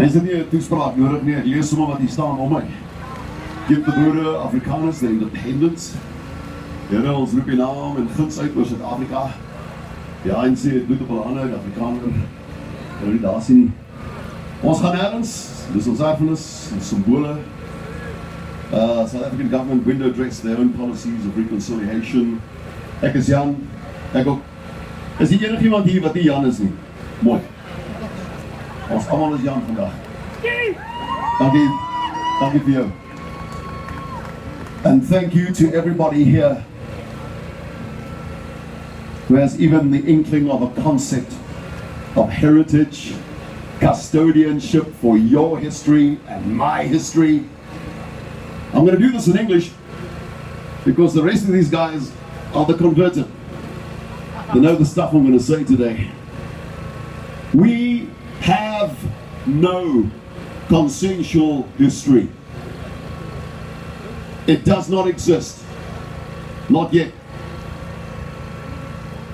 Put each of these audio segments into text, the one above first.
Mense het nie 'n toespraak nodig nie, ek lees sommer wat hier staan om my. Give the broeder Afrikaners the independence. Here, ons roep die naam en guns uit oor Suid-Afrika. Die ANC het bloed op hulle hande, die Afrikaner, hulle nie daar sien nie. Ons gaan nêrens, dis ons erfenis, ons symbole. South African government window dress their own policies of reconciliation. Ek is Jan, ek ook. Is hier enig iemand hier wat nie Jan is nie? Mooi. Ons allemaal is Jan vandag. Dankie vir jou. And thank you to everybody here who has even the inkling of a concept of heritage, custodianship for your history and my history. I'm going to do this in English because the rest of these guys are the converted. They know the stuff I'm going to say today. We have no consensual history. It does not exist. Not yet.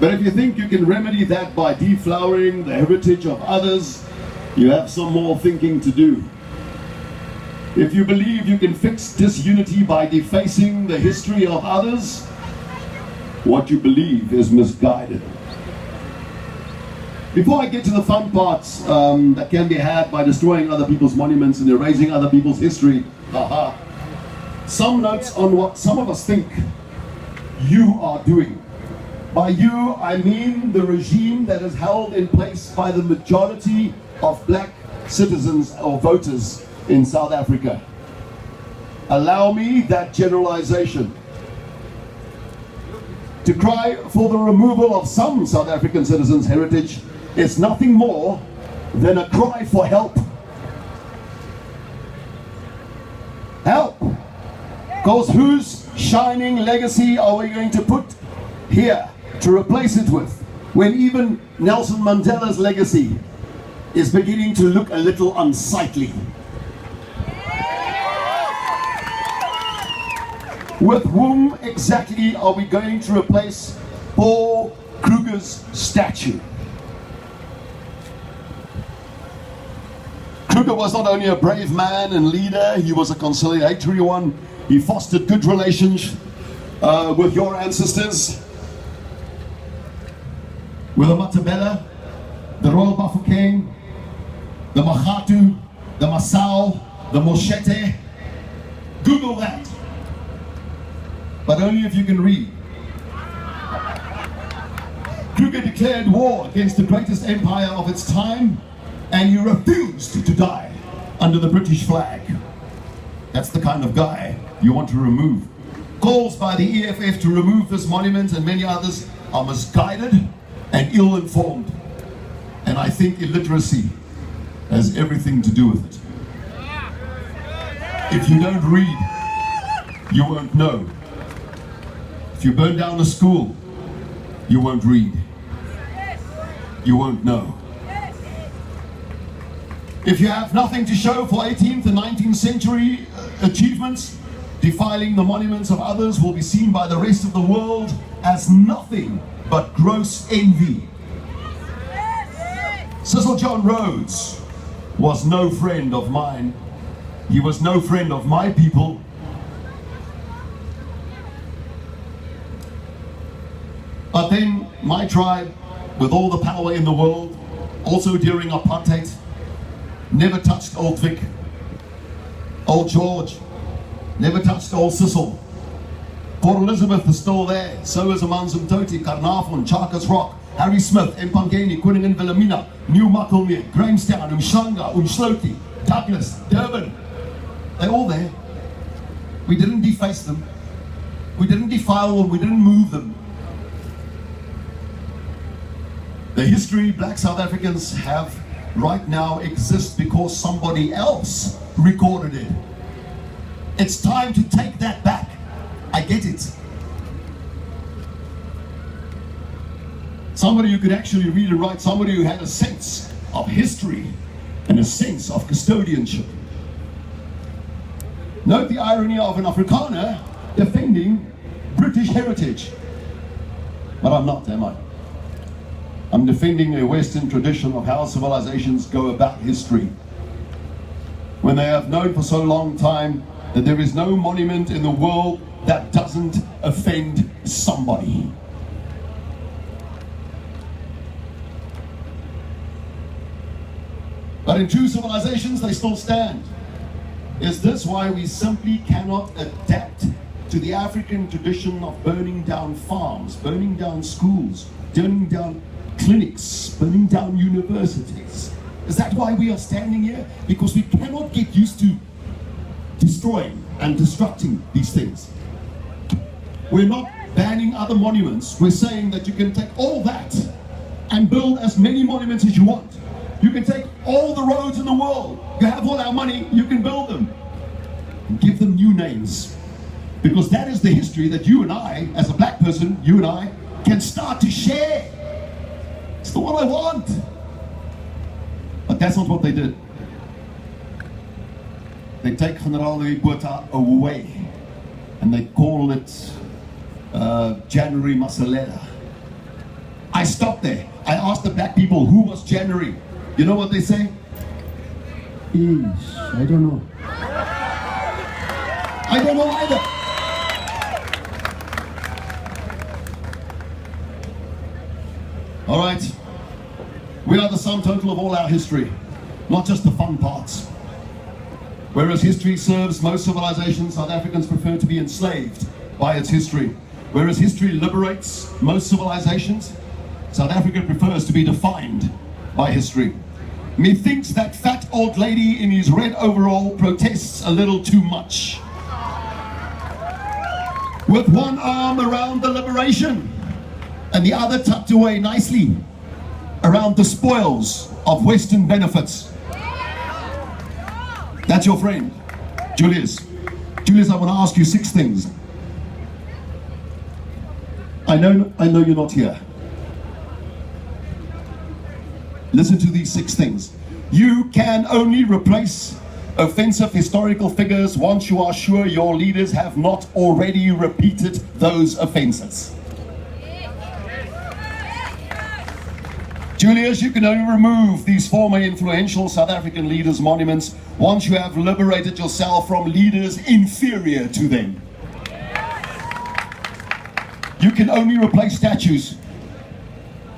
But if you think you can remedy that by deflowering the heritage of others, you have some more thinking to do. If you believe you can fix disunity by defacing the history of others, what you believe is misguided. Before I get to the fun parts that can be had by destroying other people's monuments and erasing other people's history, some notes on what some of us think you are doing. By you, I mean the regime that is held in place by the majority of black citizens or voters in South Africa. Allow me that generalization. To cry for the removal of some South African citizens' heritage is nothing more than a cry for help. Help! Because whose shining legacy are we going to put here to replace it with, when even Nelson Mandela's legacy is beginning to look a little unsightly? With whom exactly are we going to replace Paul Kruger's statue? Kruger was not only a brave man and leader, he was a conciliatory one. He fostered good relations with your ancestors, with the Matabele, the Royal Bafokeng, the Magatu, the Masao, the Moshete. Google that. But only if you can read. Kruger declared war against the greatest empire of its time, and he refused to die under the British flag. That's the kind of guy you want to remove. Calls by the EFF to remove this monument and many others are misguided and ill-informed. And I think illiteracy has everything to do with it. If you don't read, you won't know. If you burn down a school, you won't read. You won't know. If you have nothing to show for 18th and 19th century achievements, defiling the monuments of others will be seen by the rest of the world as nothing but gross envy. Cecil John Rhodes was no friend of mine. He was no friend of my people. But then my tribe, with all the power in the world, also during apartheid, never touched old Vic, old George, never touched old Cecil. Port Elizabeth is still there, so is Amanzimtoti, Carnarvon, Charkers Rock, Harry Smith, Empangeni, Koningin Wilhelmina, New Mucklemeer, Grahamstown, Umhlanga, Umhloti, Douglas, Durban. They're all there. We didn't deface them. We didn't defile them. We didn't move them. The history black South Africans have right now exists because somebody else recorded it. It's time to take that back. I get it. Somebody who could actually read and write, somebody who had a sense of history and a sense of custodianship. Note the irony of an Afrikaner defending British heritage. But I'm not, am I? I'm defending a Western tradition of how civilizations go about history. when they have known for so long time that there is no monument in the world that doesn't offend somebody. But in true civilizations, they still stand. Is this why we simply cannot adapt to the African tradition of burning down farms, burning down schools, burning down clinics, burning down universities? Is that why we are standing here? Because we cannot get used to destroying and destructing these things. We're not banning other monuments. We're saying that you can take all that and build as many monuments as you want. You can take all the roads in the world. You have all our money, you can build them. And give them new names. Because that is the history that you and I, as a black person, you and I, can start to share. It's the one I want. But that's not what they did. They take General Botha away. And they call it January Masalela. I stopped there. I asked the black people, who was January? You know what they say? I don't know. I don't know either. All right. We are the sum total of all our history, not just the fun parts. Whereas history serves most civilizations, South Africans prefer to be enslaved by its history. Whereas history liberates most civilizations, South Africa prefers to be defined by history. Methinks that fat old lady in his red overall protests a little too much. With one arm around the liberation and the other tucked away nicely around the spoils of Western benefits. That's your friend, Julius. Julius, I want to ask you 6 things. I know you're not here. Listen to these 6 things. You can only replace offensive historical figures once you are sure your leaders have not already repeated those offenses. Julius, you can only remove these former influential South African leaders' monuments once you have liberated yourself from leaders inferior to them. You can only replace statues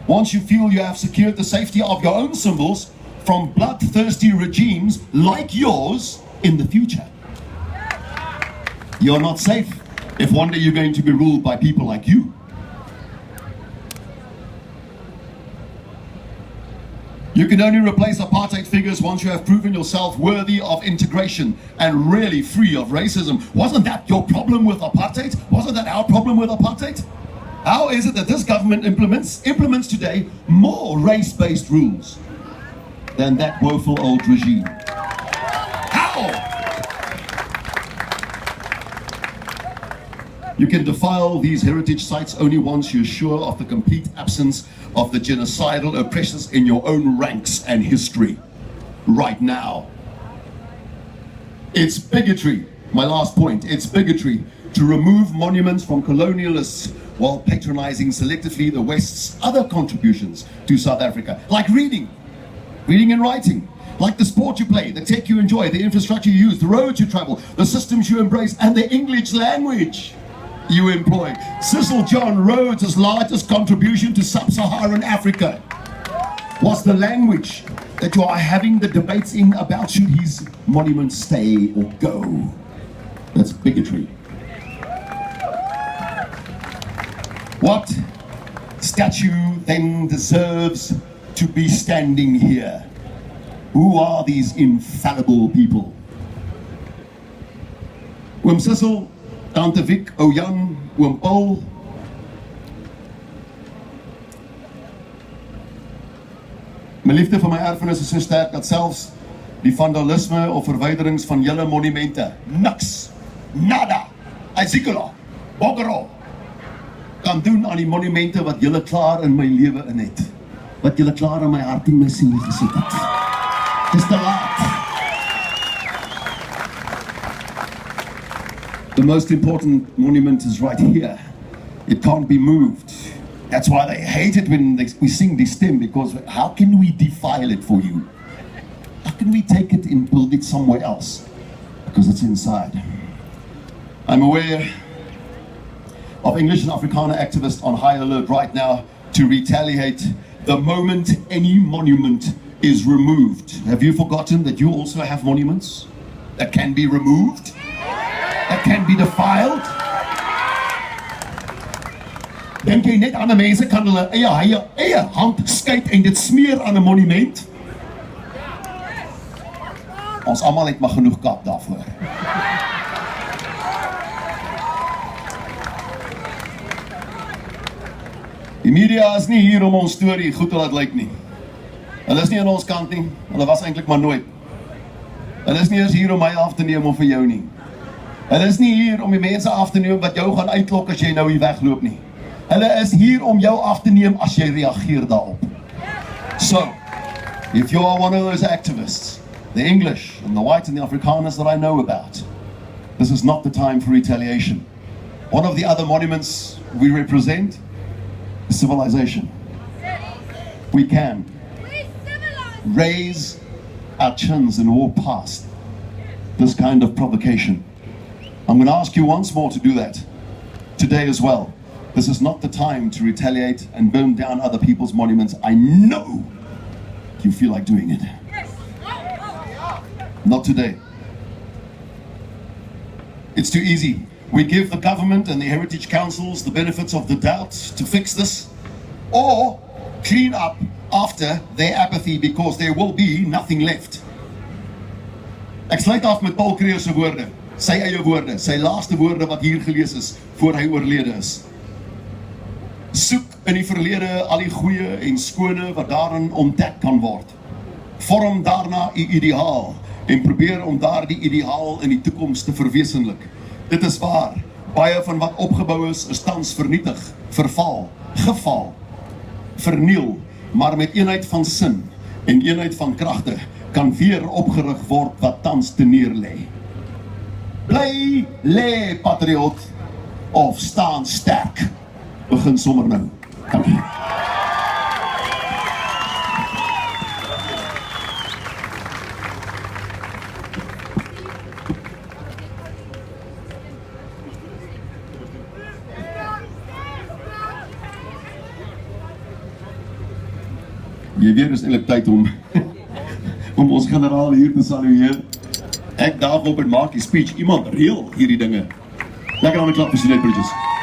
once you feel you have secured the safety of your own symbols from bloodthirsty regimes like yours in the future. You're not safe if one day you're going to be ruled by people like you. You can only replace apartheid figures once you have proven yourself worthy of integration and really free of racism. Wasn't that your problem with apartheid? Wasn't that our problem with apartheid? How is it that this government implements today more race-based rules than that woeful old regime? How? You can defile these heritage sites only once you're sure of the complete absence of the genocidal oppressors in your own ranks and history. Right now. It's bigotry, my last point, it's bigotry to remove monuments from colonialists while patronizing selectively the West's other contributions to South Africa, like reading and writing, like the sport you play, the tech you enjoy, the infrastructure you use, the roads you travel, the systems you embrace, and the English language you employ. Cecil John Rhodes' largest contribution to sub-Saharan Africa was the language that you are having the debates in about should his monument stay or go. That's bigotry. What statue then deserves to be standing here? Who are these infallible people? Oom Cecil, Tante Vic, Ou Jan, Oom Paul. My liefde vir my erfenis is so sterk dat selfs die vandalisme of verwyderings van julle monumente, niks, nada, Ezekiel, Bogero, kan doen aan die monumente wat julle klaar in my lewe in het. Wat julle klaar in my hart en my siel gesit het. Dis te laat. The most important monument is right here. It can't be moved. That's why they hate it when we sing this stem, because how can we defile it for you? How can we take it and build it somewhere else? Because it's inside. I'm aware of English and Afrikaner activists on high alert right now to retaliate the moment any monument is removed. Have you forgotten that you also have monuments that can be removed, that can be defiled? Dink jy net ander mense kan hulle eie hand skyt en dit smeer aan 'n monument? Ons almal het maar genoeg kap daarvoor. Die media is nie hier om ons storie goed te laat lyk nie. Hulle is nie aan ons kant nie, hulle was eintlik maar nooit. Hulle is nie eens hier om my af te neem of vir jou nie. Hulle is nie hier om die mense af te neem wat jou gaan uitlok as jy nou hier wegloop nie. Hulle is hier om jou af te neem as jy reageer daarop. So, if you are one of those activists, the English and the white and the Afrikaners that I know about, this is not the time for retaliation. One of the other monuments we represent is civilization. We can raise our chins and walk past this kind of provocation. I'm going to ask you once more to do that today as well. This is not the time to retaliate and burn down other people's monuments. I know you feel like doing it. Not today. It's too easy. We give the government and the heritage councils the benefits of the doubt to fix this, or clean up after their apathy, because there will be nothing left. Ek sluit af met Paul Creer se woorde, sy eie woorde, sy laaste woorde wat hier gelees is voor hy oorlede is. Soek in die verlede al die goeie en skone wat daarin ontdek kan word. Vorm daarna 'n ideaal en probeer om daardie ideaal in die toekoms te verwesenlik. Dit is waar, baie van wat opgebou is tans vernietig, verval, geval, verniel, maar met eenheid van sin en eenheid van kragte kan weer opgerig word wat tans te neer lê. Bly lê, patriot, of staan sterk. Begin sommer nou. Dankie. Jy weet, is eintlik tyd om om ons generaal hier te salueer. Ek daag op en maak die speech. Iemand reël hierdie dinge. Lekker aan die klap vir Student Bridges.